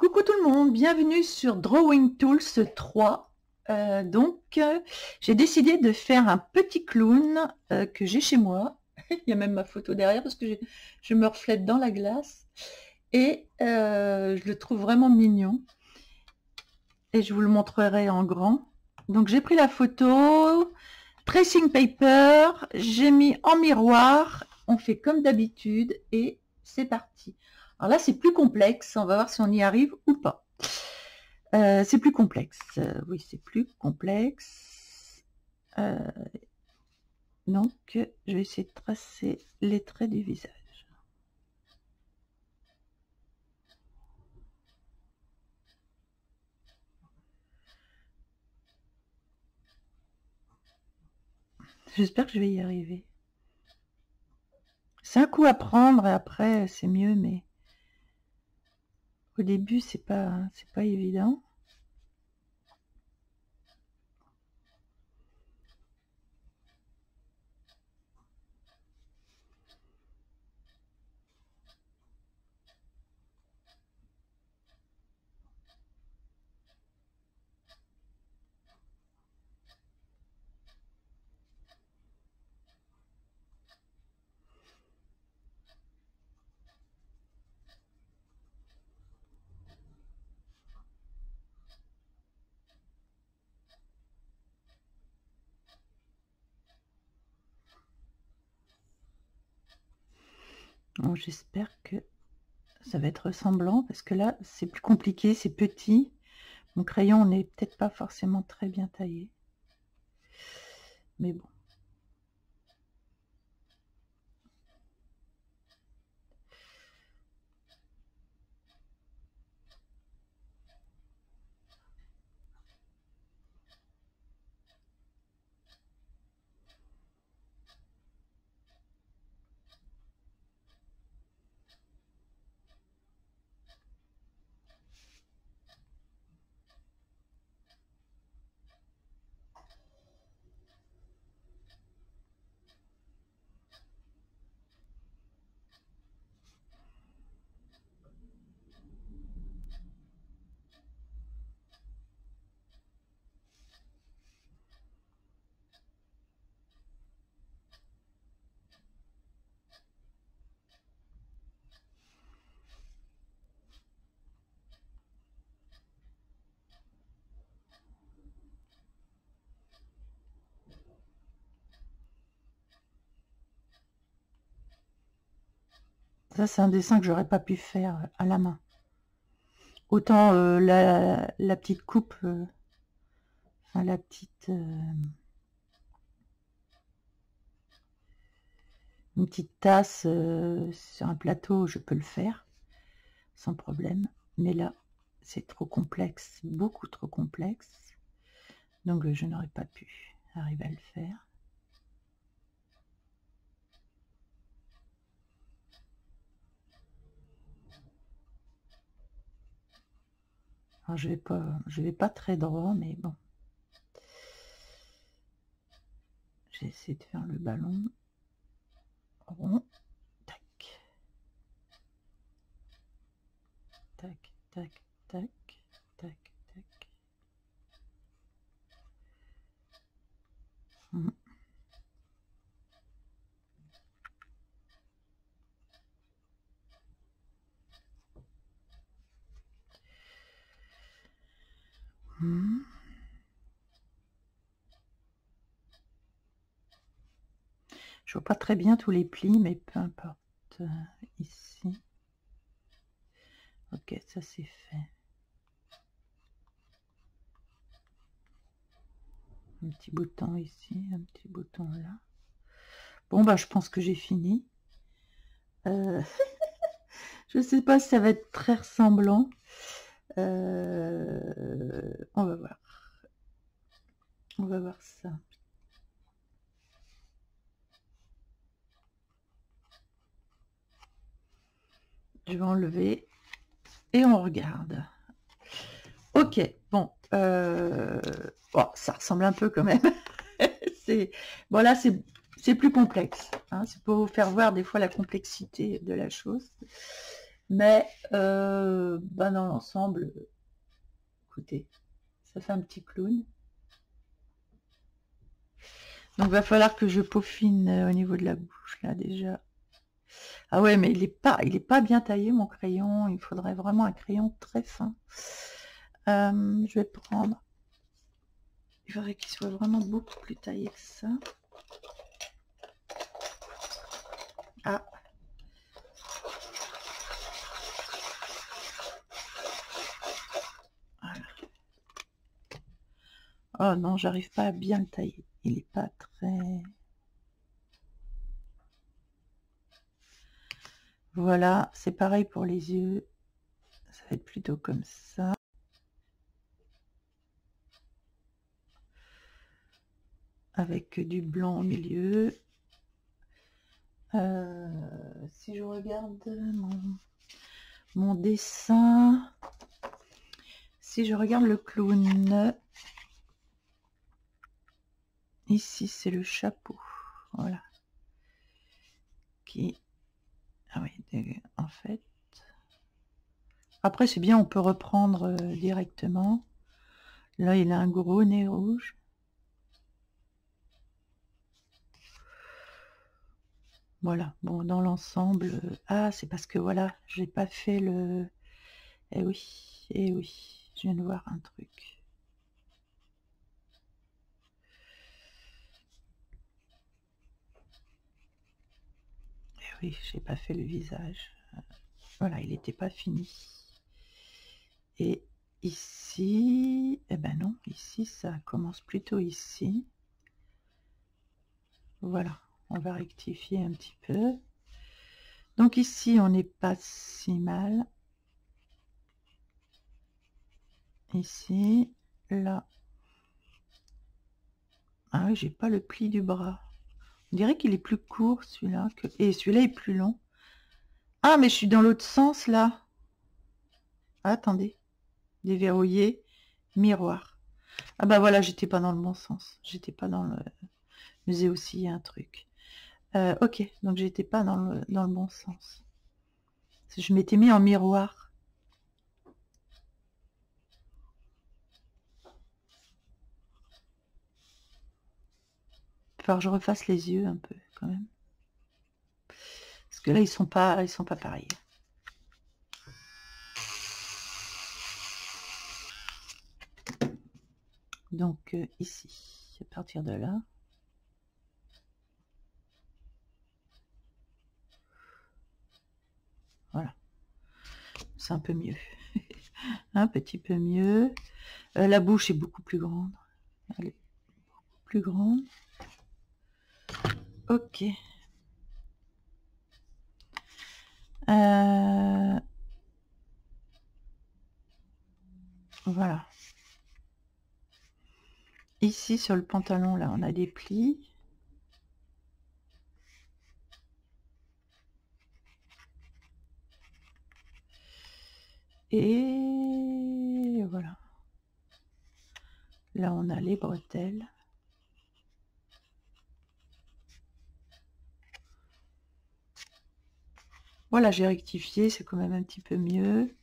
Coucou tout le monde, bienvenue sur Drawing Tools 3. J'ai décidé de faire un petit clown que j'ai chez moi. Il y a même ma photo derrière parce que je me reflète dans la glace. Et je le trouve vraiment mignon. Et je vous le montrerai en grand. Donc j'ai pris la photo, tracing paper, j'ai mis en miroir. On fait comme d'habitude et c'est parti. Alors là, c'est plus complexe. On va voir si on y arrive ou pas. C'est plus complexe. Oui, c'est plus complexe. Donc, je vais essayer de tracer les traits du visage. J'espère que je vais y arriver. C'est un coup à prendre et après, c'est mieux, mais au début, c'est pas évident. Bon, j'espère que ça va être ressemblant parce que là, c'est plus compliqué, c'est petit. Mon crayon n'est peut-être pas forcément très bien taillé. Mais bon. Ça, c'est un dessin que j'aurais pas pu faire à la main. Autant la petite coupe, enfin, la petite... une petite tasse sur un plateau, je peux le faire sans problème. Mais là, c'est trop complexe, beaucoup trop complexe. Donc, je n'aurais pas pu arriver à le faire. Alors, je vais pas très droit, mais bon. J'ai essayé de faire le ballon rond. Tac. Tac, tac, tac, tac, tac. Mmh. Mmh. Je vois pas très bien tous les plis, mais peu importe. Ici. Ok, ça c'est fait. Un petit bouton ici, un petit bouton là. Bon, bah, je pense que j'ai fini. Je sais pas si ça va être très ressemblant. On va voir. On va voir ça. Je vais enlever et on regarde. Ok, bon, bon, ça ressemble un peu quand même. Bon, là, c'est plus complexe. Hein, c'est pour vous faire voir des fois la complexité de la chose. Mais bah, dans l'ensemble, écoutez, ça fait un petit clown. Donc il va falloir que je peaufine au niveau de la bouche là déjà. Ah ouais, mais il est pas bien taillé mon crayon. Il faudrait vraiment un crayon très fin. Je vais prendre. Il faudrait qu'il soit vraiment beaucoup plus taillé que ça. Ah. Voilà. Oh non, j'arrive pas à bien le tailler. Il est pas très... Voilà, c'est pareil pour les yeux. Ça va être plutôt comme ça. Avec du blanc au milieu. Si je regarde mon dessin, si je regarde le clown, ici c'est le chapeau, voilà. Qui, ah oui, en fait. Après c'est bien, on peut reprendre directement. Là il a un gros nez rouge. Voilà, bon, dans l'ensemble, ah, c'est parce que voilà, j'ai pas fait le... Eh oui, je viens de voir un truc. Eh oui, j'ai pas fait le visage. Voilà, il n'était pas fini. Et ici, eh ben non, ici, ça commence plutôt ici. Voilà, on va rectifier un petit peu. Donc ici, on n'est pas si mal. Ici, là. Ah oui, j'ai pas le pli du bras. On dirait qu'il est plus court celui-là. Et celui-là est plus long. Ah, mais je suis dans l'autre sens là. Attendez. Déverrouiller. Miroir. Ah bah voilà, j'étais pas dans le bon sens. J'étais pas dans le... musée aussi, il y a un truc. Ok, donc j'étais pas dans le bon sens. Je m'étais mis en miroir. Il va falloir que je refasse les yeux un peu quand même. Parce que là, ils sont pas pareils. Donc ici, à partir de là. Voilà. C'est un peu mieux. Un petit peu mieux. La bouche est beaucoup plus grande. Elle est beaucoup plus grande. Ok. Voilà. Ici, sur le pantalon, là, on a des plis. Et voilà. Là, on a les bretelles. Voilà, j'ai rectifié, c'est quand même un petit peu mieux.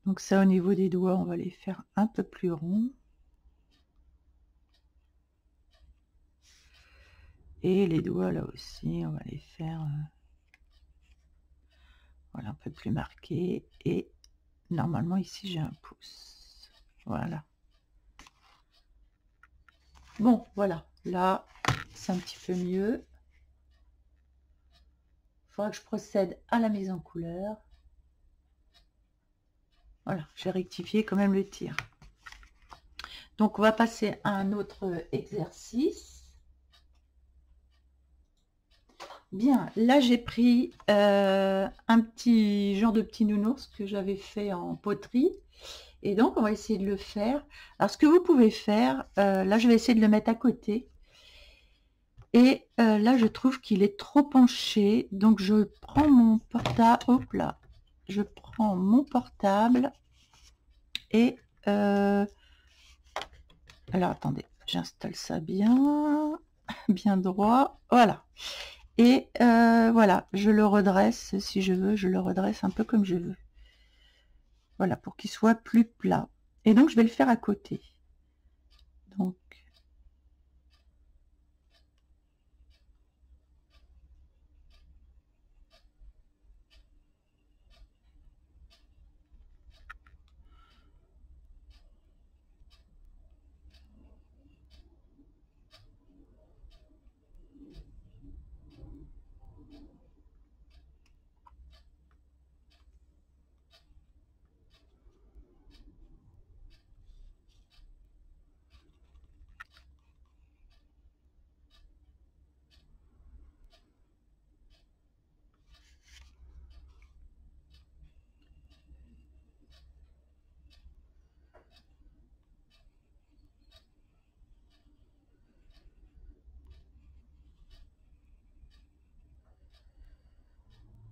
Donc ça, au niveau des doigts, on va les faire un peu plus ronds. Et les doigts, là aussi, on va les faire voilà, un peu plus marqués. Et normalement, ici, j'ai un pouce. Voilà. Bon, voilà. Là, c'est un petit peu mieux. Il faudra que je procède à la mise en couleur. Voilà, j'ai rectifié quand même le tir. Donc, on va passer à un autre exercice. Bien, là, j'ai pris un petit genre de petit nounours que j'avais fait en poterie. Et donc, on va essayer de le faire. Alors, ce que vous pouvez faire, là, je vais essayer de le mettre à côté. Et là, je trouve qu'il est trop penché. Donc, je prends mon portable. Hop là. Je prends mon portable. Et... alors, attendez. J'installe ça bien. Bien droit. Voilà. Et voilà, je le redresse, si je veux, je le redresse un peu comme je veux. Voilà, pour qu'il soit plus plat. Et donc, je vais le faire à côté. Donc,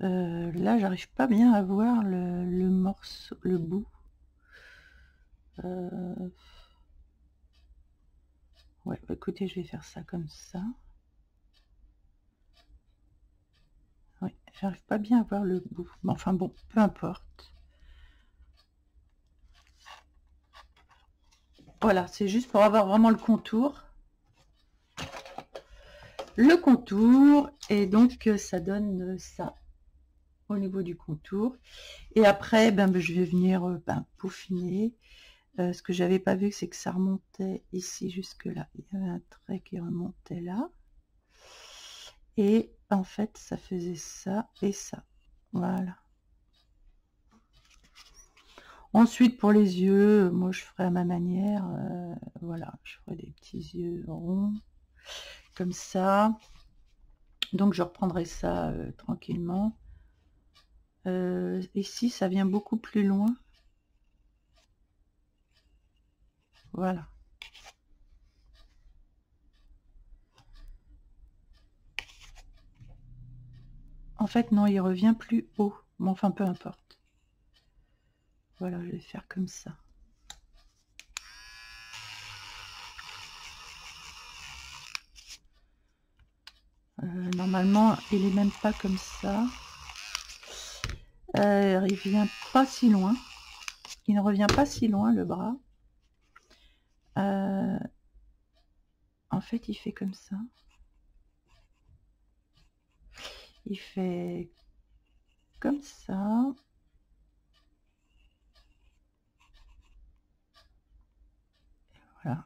là, j'arrive pas bien à voir le morceau, le bout. Ouais, bah, écoutez, je vais faire ça comme ça. Oui, j'arrive pas bien à voir le bout. Mais enfin bon, peu importe. Voilà, c'est juste pour avoir vraiment le contour. Le contour, et donc ça donne ça au niveau du contour. Et après, je vais venir peaufiner. Ce que j'avais pas vu, c'est que ça remontait ici jusque là. Il y avait un trait qui remontait là. Et en fait, ça faisait ça et ça. Voilà. Ensuite, pour les yeux, moi, je ferai à ma manière. Voilà, je ferai des petits yeux ronds, comme ça. Donc, je reprendrai ça tranquillement. Ici, ça vient beaucoup plus loin. Voilà. En fait, non, il revient plus haut. Mais enfin, peu importe. Voilà, je vais faire comme ça. Normalement, il est même pas comme ça. Il vient pas si loin. Il ne revient pas si loin, le bras. En fait, il fait comme ça. Il fait comme ça. Voilà.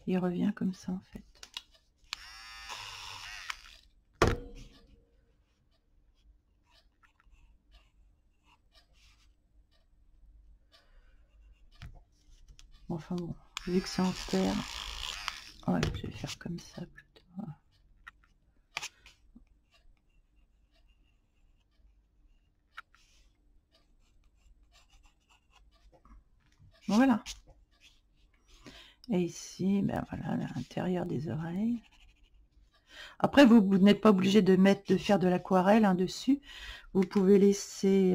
Il revient comme ça, en fait. Enfin bon, vu que c'est en terre, ouais, je vais faire comme ça plutôt. Voilà. Et ici, voilà, l'intérieur des oreilles. Après, vous n'êtes pas obligé de faire de l'aquarelle dessus. Vous pouvez laisser...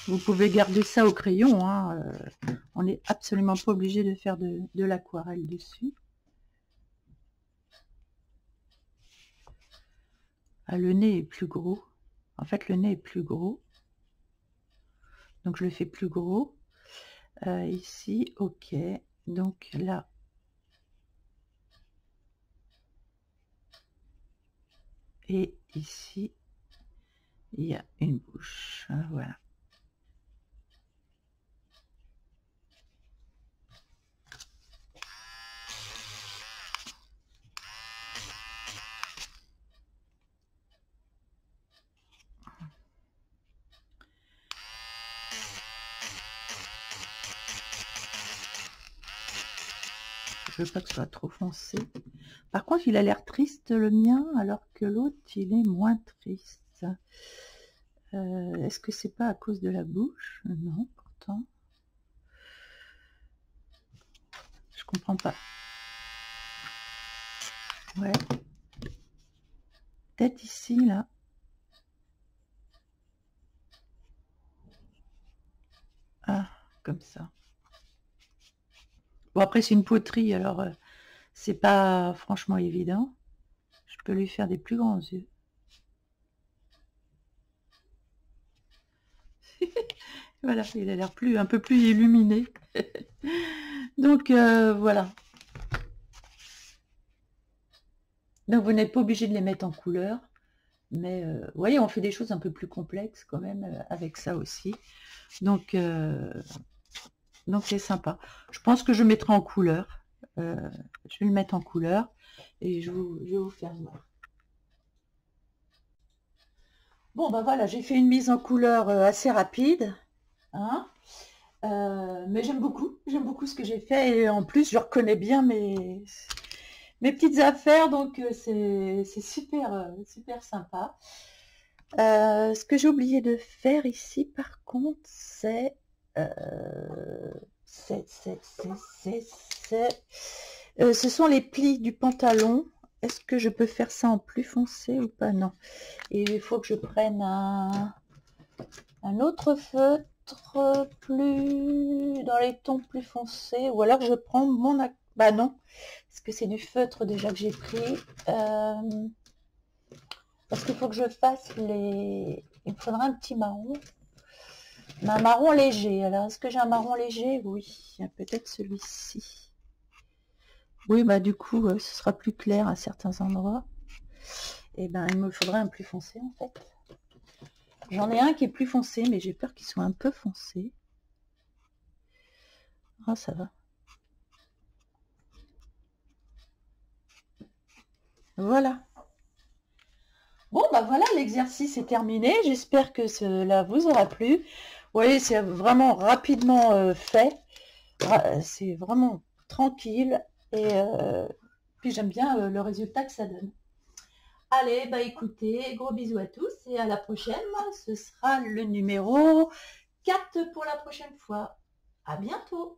vous pouvez garder ça au crayon. On n'est absolument pas obligé de faire de l'aquarelle dessus. Ah, le nez est plus gros. En fait, le nez est plus gros. Donc, je le fais plus gros. Ici, ok. Donc là, et ici, il y a une bouche. Voilà. Je veux pas que ce soit trop foncé. Par contre, il a l'air triste, le mien, alors que l'autre, il est moins triste. Est-ce que c'est pas à cause de la bouche? Non, pourtant. Je comprends pas. Ouais. Peut-être ici, là. Ah, comme ça. Bon, après, c'est une poterie, alors c'est pas franchement évident. Je peux lui faire des plus grands yeux. Voilà, il a l'air un peu plus illuminé. Donc voilà. Donc vous n'êtes pas obligé de les mettre en couleur. Mais vous voyez, on fait des choses un peu plus complexes quand même avec ça aussi. Donc c'est sympa. Je pense que je mettrai en couleur. Je vais le mettre en couleur et je vais vous faire voir. Bon, ben voilà, j'ai fait une mise en couleur assez rapide. Hein, mais j'aime beaucoup ce que j'ai fait. Et en plus, je reconnais bien mes petites affaires. Donc, c'est super, super sympa. Ce que j'ai oublié de faire ici, par contre, ce sont les plis du pantalon. Est-ce que je peux faire ça en plus foncé ou pas? Non. Et il faut que je prenne un autre feutre plus dans les tons plus foncés, ou alors je prends mon... Bah non, parce que c'est du feutre déjà que j'ai pris. Parce qu'il faut que je fasse les... Il me faudra un petit marron. Un marron léger. Alors, est-ce que j'ai un marron léger? Oui, peut-être celui-ci. Oui, bah du coup, ce sera plus clair à certains endroits. Et ben, il me faudrait un plus foncé, en fait. J'en ai un qui est plus foncé, mais j'ai peur qu'il soit un peu foncé. Ah, ça va. Voilà. Bon, bah voilà, l'exercice est terminé. J'espère que cela vous aura plu. Vous voyez, c'est vraiment rapidement fait. C'est vraiment tranquille. Et puis j'aime bien le résultat que ça donne. Allez, bah écoutez, gros bisous à tous et à la prochaine. Ce sera le numéro 4 pour la prochaine fois. À bientôt.